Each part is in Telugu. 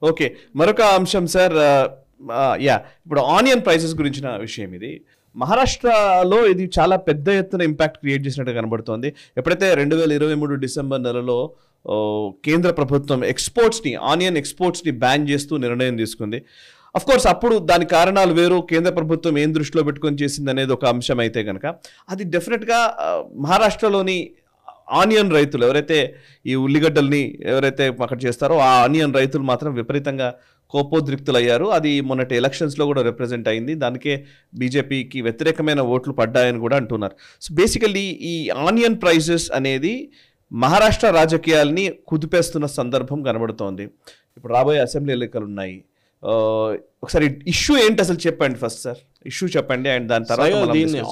ఓకే, మరొక అంశం సార్. ఇప్పుడు ఆనియన్ ప్రైసెస్ గురించిన విషయం ఇది. మహారాష్ట్రలో ఇది చాలా పెద్ద ఎత్తున ఇంపాక్ట్ క్రియేట్ చేసినట్టు కనబడుతోంది. ఎప్పుడైతే 2023 డిసెంబర్ నెలలో కేంద్ర ప్రభుత్వం ఆనియన్ ఎక్స్పోర్ట్స్ని బ్యాన్ చేస్తూ నిర్ణయం తీసుకుంది. అఫ్ కోర్స్ అప్పుడు దాని కారణాలు వేరు, కేంద్ర ప్రభుత్వం ఏం దృష్టిలో పెట్టుకొని చేసింది అనేది ఒక అంశం అయితే కనుక, అది డెఫినెట్గా మహారాష్ట్రలోని ఆనియన్ రైతులు ఎవరైతే ఈ ఉల్లిగడ్డల్ని ఎవరైతే అక్కడ చేస్తారో ఆ ఆనియన్ రైతులు మాత్రం విపరీతంగా కోపోద్రిక్తులయ్యారు. అది మొన్నటి ఎలక్షన్స్లో కూడా రిప్రజెంట్ అయింది. దానికే బీజేపీకి వ్యతిరేకమైన ఓట్లు పడ్డాయని కూడా అంటున్నారు. సో బేసికల్లీ ఈ ఆనియన్ ప్రైసెస్ అనేది మహారాష్ట్ర రాజకీయాల్ని కుదిపేస్తున్న సందర్భం కనబడుతోంది. ఇప్పుడు రాబోయే అసెంబ్లీ ఎన్నికలు ఉన్నాయి. ఒకసారి ఇష్యూ ఏంటి అసలు చెప్పండి ఫస్ట్ సార్, ఇష్యూ చెప్పండి. అండ్ దాని తర్వాత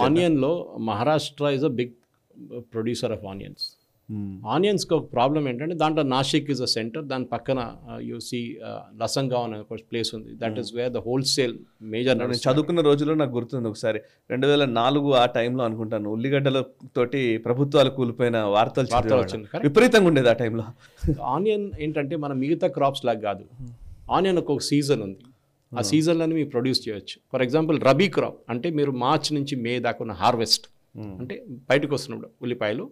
ఆనియన్లో Maharashtra is a big producer of onions. ఆనియన్స్కి ఒక ప్రాబ్లం ఏంటంటే దాంట్లో నాసిక్ ఇస్ అ సెంటర్, దాని పక్కన యూసీ లసంగావ్ అనే ఒక ప్లేస్ ఉంది. That is where the wholesale major. నేను చదువుకున్న రోజుల్లో నాకు గుర్తుంది, ఒకసారి 2004 ఆ టైంలో అనుకుంటాను, ఉల్లిగడ్డల తోటి ప్రభుత్వాలు కూలిపోయిన వార్తలు వచ్చింది, విపరీతంగా ఉండేది ఆ టైంలో. ఆనియన్ ఏంటంటే మన మిగతా క్రాప్స్ లాగా కాదు, ఆనియన్ ఒక సీజన్ ఉంది. ఆ సీజన్లోనే మీరు ప్రొడ్యూస్ చేయొచ్చు. ఫర్ ఎగ్జాంపుల్ రబీ క్రాప్ అంటే మీరు మార్చ్ నుంచి మే దాకా ఉన్న హార్వెస్ట్ అంటే బయటకు వస్తున్నప్పుడు ఉల్లిపాయలు,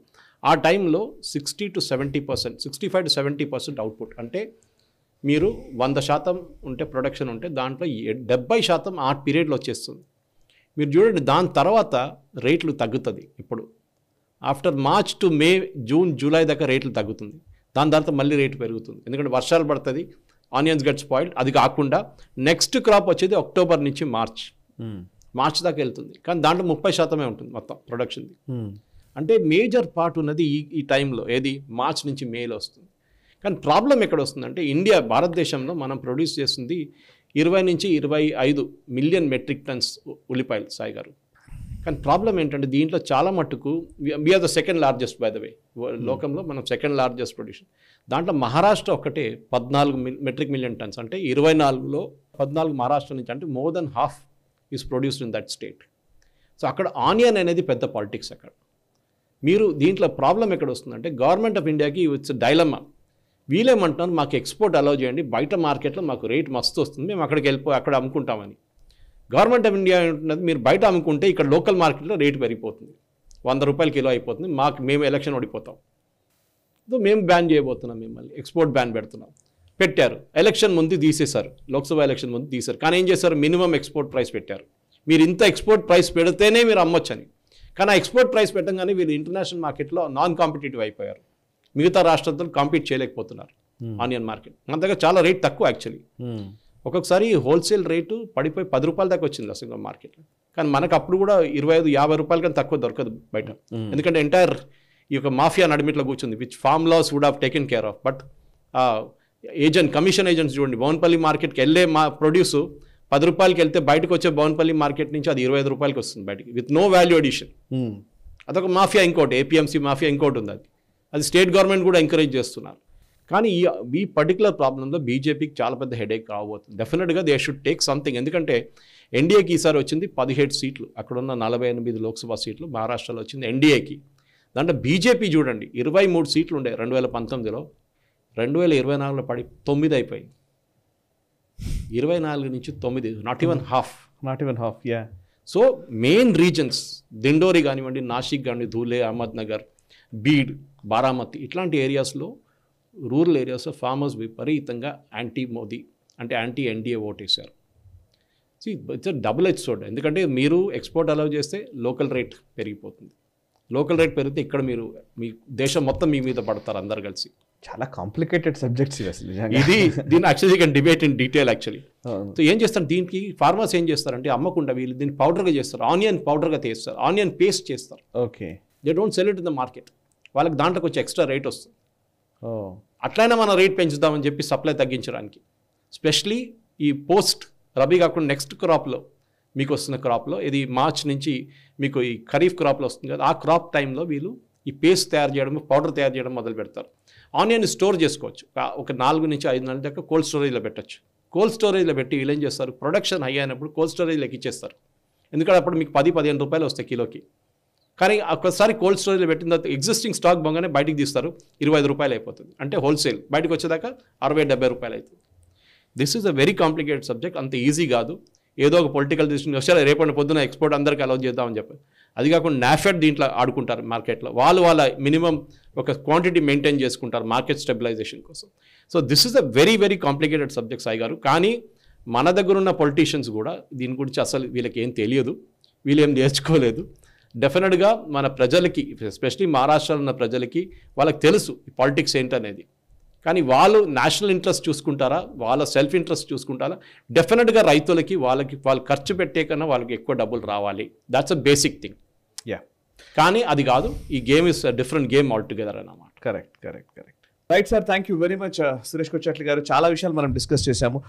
ఆ టైంలో 60 to 70%, 65 to 70% అవుట్పుట్. అంటే మీరు 100% ఉంటే ప్రొడక్షన్ ఉంటే దాంట్లో 70% ఆ పీరియడ్లో వచ్చేస్తుంది. మీరు చూడండి, దాని తర్వాత రేట్లు తగ్గుతుంది. ఇప్పుడు after March to May, June, July దాకా రేట్లు తగ్గుతుంది. దాని తర్వాత మళ్ళీ రేటు పెరుగుతుంది, ఎందుకంటే వర్షాలు పడుతుంది, ఆనియన్స్ గెట్ స్పాయిల్డ్. అది కాకుండా నెక్స్ట్ క్రాప్ వచ్చేది అక్టోబర్ నుంచి మార్చ్ దాకా వెళ్తుంది. కానీ దాంట్లో 30% ఉంటుంది మొత్తం ప్రొడక్షన్ది. అంటే మేజర్ పార్ట్ ఉన్నది ఈ టైంలో, ఏది మార్చ్ నుంచి మేలో వస్తుంది. కానీ ప్రాబ్లం ఎక్కడ వస్తుందంటే భారతదేశంలో మనం ప్రొడ్యూస్ చేస్తుంది 20 నుంచి 25 మిలియన్ మెట్రిక్ టన్స్ ఉల్లిపాయలు, సాయి గారు. కానీ ప్రాబ్లం ఏంటంటే దీంట్లో చాలా మట్టుకు we are the second largest, by the way, లోకంలో మనం సెకండ్ లార్జెస్ట్ ప్రొడ్యూషన్. దాంట్లో మహారాష్ట్ర ఒక్కటే 14 మెట్రిక్ మిలియన్ టన్స్. అంటే 24లో 14 మహారాష్ట్ర నుంచి, అంటే more than half is produced in that state. So అక్కడ ఆనియన్ అనేది పెద్ద పాలిటిక్స్. అక్కడ మీరు దీంట్లో ప్రాబ్లం ఎక్కడ వస్తుందంటే గవర్నమెంట్ ఆఫ్ ఇండియాకి ఇట్స్ డైలమా. వీళ్ళేమంటున్నారు, మాకు ఎక్స్పోర్ట్ అలౌ చేయండి, బయట మార్కెట్లో మాకు రేట్ మస్తు వస్తుంది, మేము అక్కడికి అక్కడ అమ్ముకుంటామని. గవర్నమెంట్ ఆఫ్ ఇండియా ఏంటున్నది, మీరు బయట అమ్ముకుంటే ఇక్కడ లోకల్ మార్కెట్లో రేటు పెరిగిపోతుంది, 100 రూపాయలు కిలో అయిపోతుంది, మేము ఎలక్షన్ ఓడిపోతాం. సో మేము బ్యాన్ చేయబోతున్నాం, మిమ్మల్ని ఎక్స్పోర్ట్ బ్యాన్ పెట్టారు. ఎలక్షన్ ముందు తీసేశారు, లోక్సభ ఎలక్షన్ ముందు తీశారు. కానీ ఏం చేశారు, మినిమం ఎక్స్పోర్ట్ ప్రైస్ పెట్టారు. మీరు ఇంత ఎక్స్పోర్ట్ ప్రైస్ పెడితేనే మీరు అమ్మొచ్చని. కానీ ఆ ఎక్స్పోర్ట్ ప్రైస్ పెట్టగానే వీళ్ళు ఇంటర్నేషనల్ మార్కెట్లో నాన్ కాంపిటేటివ్ అయిపోయారు. మిగతా రాష్ట్రాలతో కాంపీట్ చేయలేకపోతున్నారు ఆనియన్ మార్కెట్. మన దగ్గర చాలా రేట్ తక్కువ యాక్చువల్లీ. ఒక్కొక్కసారి హోల్సేల్ రేటు పడిపోయి 10 రూపాయల దాకా వచ్చింది అసలు మార్కెట్లో. కానీ మనకు అప్పుడు కూడా 25-50 రూపాయల కన్నా తక్కువ దొరకదు బయట. ఎందుకంటే ఎంటైర్ ఈ యొక్క మాఫియా నడిమిట్లో కూర్చుంది, which farm laws would have taken care of. But commission agents చూడండి, బోన్పల్లి మార్కెట్కి వెళ్ళే ప్రొడ్యూస్ 10 రూపాయలకి వెళ్తే బయటకు వచ్చే బోన్పల్లి మార్కెట్ నుంచి అది 25 రూపాయలకి వస్తుంది బయటికి, విత్ నో వాల్యూ అడిషన్. అదొక మాఫియా. ఇంకోటి ఏపీఎంసీ మాఫియా ఇంకోటి ఉంది, అది స్టేట్ గవర్నమెంట్ కూడా ఎంకరేజ్ చేస్తున్నారు. కానీ ఈ పర్టికులర్ ప్రాబ్లంలో బీజేపీకి చాలా పెద్ద హెడేక్ రాబోతుంది. డెఫినెట్గా దే షుడ్ టేక్ సంథింగ్. ఎందుకంటే ఎన్డీఏకి ఈసారి వచ్చింది 17 సీట్లు, అక్కడున్న 48 లోక్సభ సీట్లు మహారాష్ట్రలో వచ్చింది ఎన్డీఏకి. దాంట్లో బీజేపీ చూడండి 23 సీట్లు ఉండే 2019లో, 2024లో పడి 9 అయిపోయింది. 24 నుంచి 9, not even half. So main reasons Dindori కానివ్వండి, నాసిక్ కానివ్వండి, ధూలే, అహ్మద్నగర్, బీడ్, బారామతి ఇట్లాంటి ఏరియాస్లో, రూరల్ ఏరియాస్లో ఫార్మర్స్ విపరీతంగా యాంటీ మోదీ అంటే యాంటీ ఎన్డీఏ ఓటేశారు. It's double edged sword. ఎందుకంటే మీరు ఎక్స్పోర్ట్ అలౌ చేస్తే లోకల్ రేట్ పెరిగిపోతుంది, లోకల్ రేట్ పెరిగితే ఇక్కడ మీ దేశం మొత్తం మీ మీద పడతారు అందరు కలిసి. చాలా కాంప్లికేటెడ్ సబ్జెక్ట్స్ దీన్ని actually can debate in detail actually. So ఏం చేస్తారు, దీనికి ఫార్మర్స్ ఏం చేస్తారంటే అమ్మకుండా వీళ్ళు దీన్ని పౌడర్గా చేస్తారు, ఆనియన్ పౌడర్గా తీస్తారు, ఆనియన్ పేస్ట్ చేస్తారు. Okay, they don't sell it in the market. వాళ్ళకి దాంట్లో కొంచెం ఎక్స్ట్రా రేట్ వస్తుంది. అట్లయినా మనం రేట్ పెంచుదామని చెప్పి సప్లై తగ్గించడానికి. స్పెషలీ ఈ పోస్ట్ రబీ కాకుండా నెక్స్ట్ క్రాప్లో మీకు వస్తున్న క్రాప్లో, ఇది మార్చ్ నుంచి మీకు ఈ ఖరీఫ్ క్రాప్లో వస్తుంది కదా, ఆ క్రాప్ టైంలో వీళ్ళు ఈ పేస్ట్ తయారు చేయడం, పౌడర్ తయారు చేయడం మొదలు పెడతారు. ఆనియన్ స్టోర్ చేసుకోవచ్చు, ఒక 4 నుంచి 5 నెలల దాకా కోల్డ్ స్టోరేజ్లో పెట్టచ్చు. కోల్డ్ స్టోరేజ్లో పెట్టి వీళ్ళు ఏం చేస్తారు, ప్రొడక్షన్ హై అయినప్పుడు కోల్డ్ స్టోరేజ్లోకి ఇచ్చేస్తారు. ఎందుకంటే అప్పుడు మీకు 10-15 రూపాయలు వస్తాయి కిలోకి. కానీ ఒకసారి కోల్డ్ స్టోరేజ్లో పెట్టిన తర్వాత ఎగ్జిస్టింగ్ స్టాక్ బాగానే బయటికి తీస్తారు, 25 రూపాయలు అయిపోతుంది. అంటే హోల్సేల్ బయటకు వచ్చేదాకా 60-70 రూపాయలు అవుతుంది. This is a very complicated subject. అంత ఈజీ కాదు. ఏదో ఒక పొలిటికల్ డిసిషన్ వస్తే రేపటి పొద్దున ఎక్స్పోర్ట్ అందరికీ అలౌ చేద్దామని చెప్పి, అది కాకుండా నాఫెడ్ దీంట్లో ఆడుకుంటారు మార్కెట్లో. వాళ్ళ మినిమం ఒక క్వాంటిటీ మెయింటైన్ చేసుకుంటారు మార్కెట్ స్టెబిలైజేషన్ కోసం. So this is a very very complicated subject Sai గారు. కానీ మన దగ్గర ఉన్న పొలిటీషియన్స్ కూడా దీని గురించి అసలు వీళ్ళకి ఏం తెలియదు, వీళ్ళు ఏం నేర్చుకోలేదు. డెఫినెట్గా మన ప్రజలకి, ఎస్పెషలీ మహారాష్ట్రలో ఉన్న ప్రజలకి వాళ్ళకి తెలుసు పాలిటిక్స్ ఏంటనేది. కానీ వాళ్ళు నేషనల్ ఇంట్రెస్ట్ చూసుకుంటారా, వాళ్ళ సెల్ఫ్ ఇంట్రెస్ట్ చూసుకుంటారా? డెఫినెట్గా రైతులకి వాళ్ళు ఖర్చు పెట్టే కన్నా వాళ్ళకి ఎక్కువ డబ్బులు రావాలి. That's a basic thing. Yeah, కానీ అది కాదు, ఈ game is different game altogether అన్నమాట. Correct. Right sir, thank you very much Suresh Kochatla garu. చాలా విషయాలు మనం డిస్కస్ చేసాము.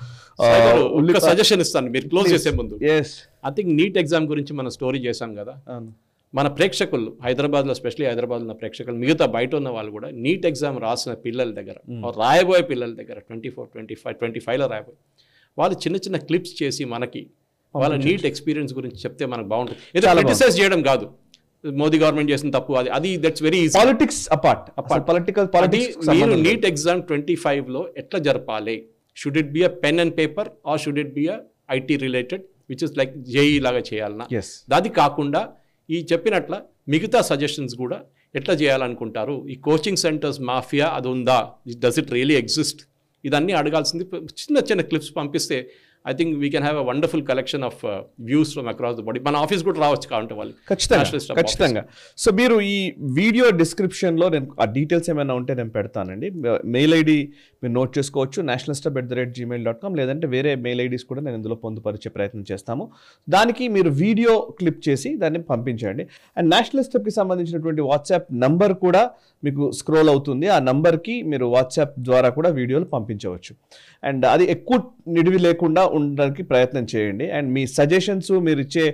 ఒక సజెషన్ ఇస్తాను మీరు క్లోజ్ చేసే ముందు. ఐ థింక్ నీట్ ఎగ్జామ్ గురించి మనం స్టోరీ చేశాం కదా. మన ప్రేక్షకులు హైదరాబాద్లో, ఎస్పెషలీ హైదరాబాద్లో ఉన్న ప్రేక్షకులు, మిగతా బయట ఉన్న వాళ్ళు కూడా నీట్ ఎగ్జామ్ రాసిన పిల్లల దగ్గర, రాయబోయే పిల్లల దగ్గర 24, 25, 25లో రాయబోయే వాళ్ళు చిన్న చిన్న క్లిప్స్ చేసి మనకి వాళ్ళ నీట్ ఎక్స్పీరియన్స్ గురించి చెప్తే మనకు బాగుంటుంది. ఏదో క్రిటిసైజ్ చేయడం కాదు, మోదీ గవర్నమెంట్ చేసిన తప్పు అది that's very easy. Politics apart, మీరు నీట్ ఎగ్జామ్ 25లో ఎట్లా జరపాలి? Should it be a pen and paper or should it be a IT related which is like JEE లాగా చేయాలన్నా? అది కాకుండా ఈ చెప్పినట్ల మిగతా సజెషన్స్ కూడా ఎట్లా చేయాలనుకుంటారు? ఈ కోచింగ్ సెంటర్స్ మాఫియా అది ఉందా? Does it really exist? ఇదన్నీ అడగాల్సింది. చిన్న చిన్న క్లిప్స్ పంపిస్తే I think we can have a wonderful collection of views from across the body. మన ఆఫీస్ కూడా రావచ్చు కావాలంటే వాళ్ళు. ఖచ్చితంగా. సో మీరు ఈ వీడియో డిస్క్రిప్షన్లో నేను ఆ డీటెయిల్స్ ఏమైనా ఉంటే నేను పెడతానండి. మెయిల్ ఐడి మీరు నోట్ చేసుకోవచ్చు, nationalstub@gmail.com, లేదంటే వేరే మెయిల్ ఐడీస్ కూడా నేను ఇందులో పొందుపరిచే ప్రయత్నం చేస్తాము. దానికి మీరు వీడియో క్లిప్ చేసి దాన్ని పంపించండి. అండ్ నేషనల్ స్టెప్కి సంబంధించినటువంటి వాట్సాప్ నంబర్ కూడా మీకు స్క్రోల్ అవుతుంది. ఆ నంబర్కి మీరు వాట్సాప్ ద్వారా కూడా వీడియోలు పంపించవచ్చు. అండ్ అది ఎక్కువ నిడివి లేకుండా ఉండడానికి ప్రయత్నం చేయండి. అండ్ మీ సజెషన్స్, మీరు ఇచ్చే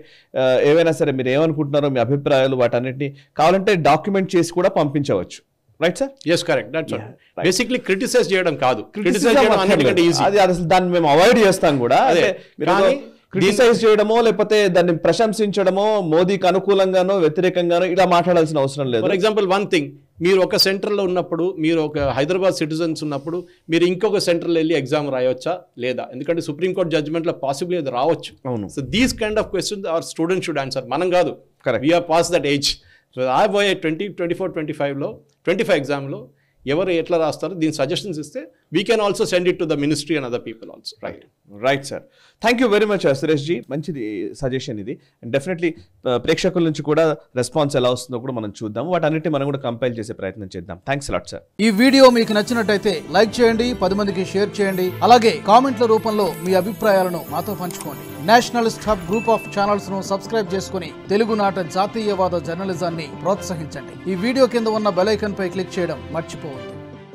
ఏవైనా సరే, మీరు ఏమనుకుంటున్నారో మీ అభిప్రాయాలు, వాటన్నిటిని కావాలంటే డాక్యుమెంట్ చేసి కూడా పంపించవచ్చు. Right sir? Yes, correct. That's all. Basically criticize చేయడం కాదు, క్రిటిసైజ్ చేయడం అన్నిటికంటే ఈజీ. అది అసలు దాన్ని మేము అవాయిడ్ చేస్తాం కూడా. క్రిటిసైజ్ చేయడమో లేకపోతే దాన్ని ప్రశంసించడమో, మోదీకి అనుకూలంగానో వ్యతిరేకంగానో ఇలా మాట్లాడాల్సిన అవసరం లేదు. ఫర్ ఎగ్జాంపుల్ వన్ థింగ్, మీరు ఒక సెంటర్లో ఉన్నప్పుడు, మీరు ఒక హైదరాబాద్ సిటిజన్స్ ఉన్నప్పుడు మీరు ఇంకొక సెంటర్లో వెళ్ళి ఎగ్జామ్ రాయొచ్చా లేదా? ఎందుకంటే సుప్రీంకోర్టు జడ్జ్మెంట్లో పాసిబుల్ అది రావచ్చు. So these kind of questions our student should answer. మనం కాదు, we are past that age. So ఆ పోయే 24, 25లో 25 ఎగ్జామ్లో ఎవరు ఎట్లా రాస్తారో దీని సజెషన్స్ ఇస్తే we can also send it to the ministry and other people also. Right sir, thank you very much Suresh ji. మంచిది సజెషన్ ఇది. అండ్ డెఫినెట్లీ ప్రేక్షకుల నుంచి కూడా రెస్పాన్స్ ఎలా వస్తుందో కూడా మనం చూద్దాం. వాటన్నిటిని మనం కూడా కంపైల్ చేసే ప్రయత్నం చేద్దాం. Thanks lot sir. ఈ వీడియో మీకు నచ్చినట్టయితే లైక్ చేయండి, 10 మందికి షేర్ చేయండి. అలాగే కామెంట్ల రూపంలో మీ అభిప్రాయాలను మాతో పంచుకోండి. Nationalist hub group of channels ను సబ్స్క్రైబ్ చేసుకుని తెలుగునాట జాతీయవాద జర్నలిజాన్ని ప్రోత్సహించండి. ఈ వీడియో కింద ఉన్న బెల్ ఐకాన్ పై క్లిక్ చేయడం మర్చిపోవద్దు.